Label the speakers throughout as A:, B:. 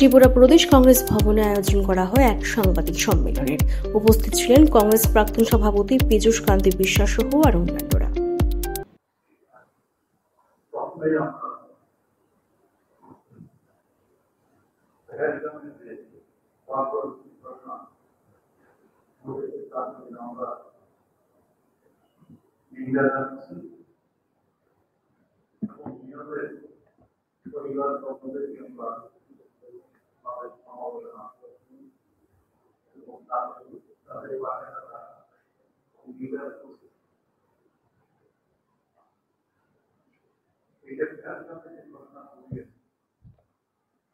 A: ত্রিপুরা প্রদেশ কংগ্রেস ভবনে আয়োজন করা হয় এক সাংবাদিক সম্মেলনের। উপস্থিত ছিলেন কংগ্রেস প্রাক্তন সভাপতি পীযূষ কান্তি বিশ্বাস সহ আর অন্যান্যরা।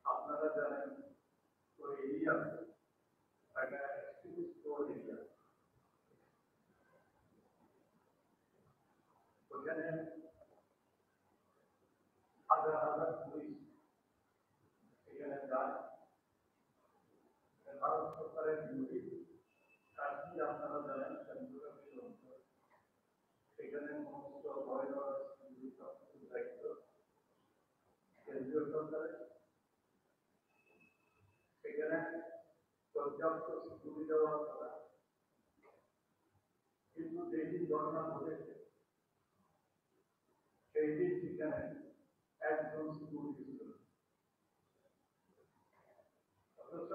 B: আপনারা জানেন ওই এরিয়াতে একটা এক্সট্রিমিস্ট এরিয়া, ওখানে হাজার হাজার পুলিশ এখানে যায়। ভারত সরকারের বিরোধী কাজটি আপনারা জানেন, সেখানে সমস্ত দায়িত্ব কেন্দ্রীয় সরকারের। সেখানে পর্যাপ্ত সিকিউরিটি দেওয়া কথা, কিন্তু যেদিন ঘটনা ঘটেছে সেই দিন সেখানে একজন সিকিউরিটি ছিল। অথচ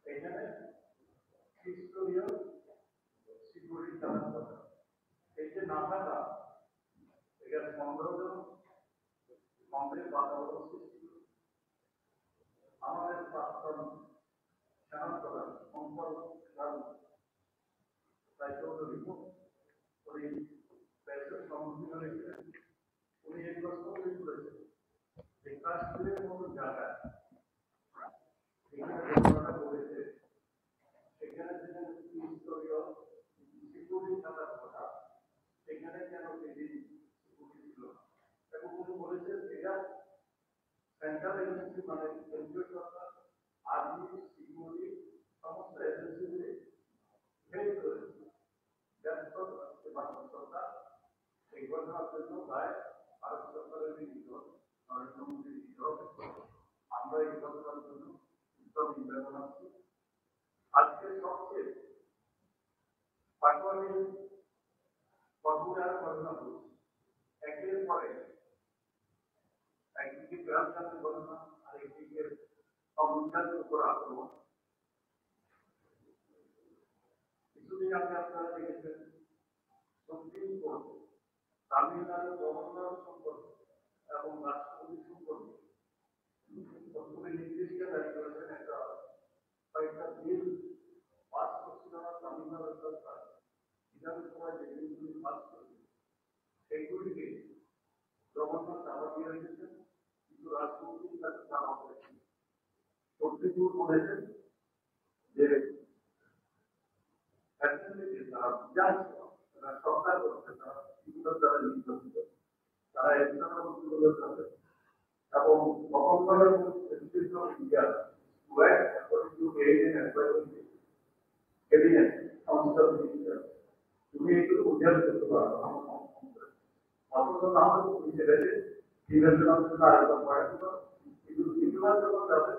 B: এখানে খ্রিস্টীয় সিকিউরিটি থাকার কথা, এই যে না থাকা, এখানে 15 জন কংগ্রেস বাতাবরণ সৃষ্টি। আমাদের প্রাক্তন সেনাপ্রধান উনি প্রেসের সম্মুখীন হয়েছিলেন। উনি এই প্রশ্ন করেছেন যে কাশ্মীরের মতো জায়গায় এখানে ঘটনাটা ঘটেছে, সেখানে যেখানে ত্রিস্তরীয় সিকিউরিটি থাকার কথা, সেখানে কেন সেদিন সিকিউরিটি ছিল না। এবং উনি বলেছেন এটা সেন্ট্রাল এজেন্সি, মানে কেন্দ্রীয় সরকার, আর্মি, সিকিউরিটি সমস্ত এজেন্সিগুলি হেল্প করেছে। ভারত সরকার এই ঘটনার জন্য দায় ভারত সরকারের বিরুদ্ধে নরেন্দ্র মোদী দিতে। আমরা এই ঘটনার জন্য উত্তম নিন্দা জানাচ্ছি। আজকে সবচেয়ে পাটোয়ারি বগুড়ার ঘটনা ঘটছে, একের পরে একদিকে গ্রামীণের ঘটনা, আর একদিকে সংবিধানের উপর আক্রমণ। কিছুদিন আগে আপনারা দেখেছেন সুপ্রিম কোর্ট তামিলনাড়ুর গভর্নর সম্পর্কে এবং রাষ্ট্রপতি সম্পর্কে প্রথমে নির্দেশিকা জারি করেছেন। কয়েকটা বিল পাস করছিল না তামিলনাড়ু সরকার, বিধানসভায় যে বিলগুলি পাস করেছে সেইগুলিকে গভর্নর চাপা দিয়ে রেখেছেন, কিন্তু রাষ্ট্রপতি তাকে চাপা করেছেন। সুপ্রিম কোর্ট বলেছেন যে সরকার করছে, তারা নির্বাচিত, তারা এবং গভর্নরের তুমি এগুলো উদ্ধার করতে পারো। অথচ না হলে পুলিশে গেছে বিবেচনার জন্য আয়োজন করা ছিল, কিন্তু বিবেচনার জন্য যাবে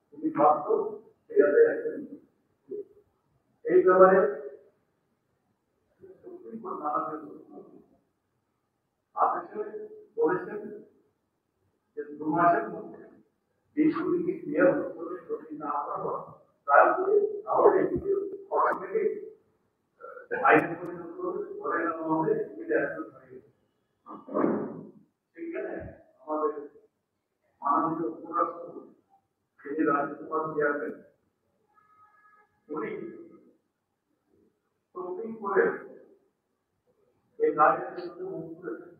B: তুমি বাধ্য এটাতে এই ব্যাপারে সুপ্রিম কোর্ট নানা আদেশে বলেছেন যে 2 মাসের মধ্যে দেশগুলিকে ক্লিয়ার করে যদি না করা তাহলে আবার এগুলি অটোমেটিক আইনে পরিণত করে নেওয়া হবে। সেখানে আমাদের মাননীয় উপরাষ্ট্রপতি তিনি রাজ্যসভার চেয়ারম্যান, উনি সুপ্রিম কোর্টের এই রায়ের বিরুদ্ধে মুখ করেছেন।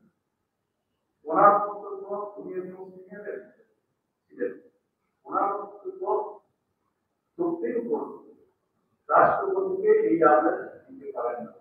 B: ওনার বক্তব্য, উনি একজন সিনিয়র ছিলেন, ওনার বক্তব্য সুপ্রিম কোর্ট রাষ্ট্রপতিকে এই আদেশ দিতে পারেন না।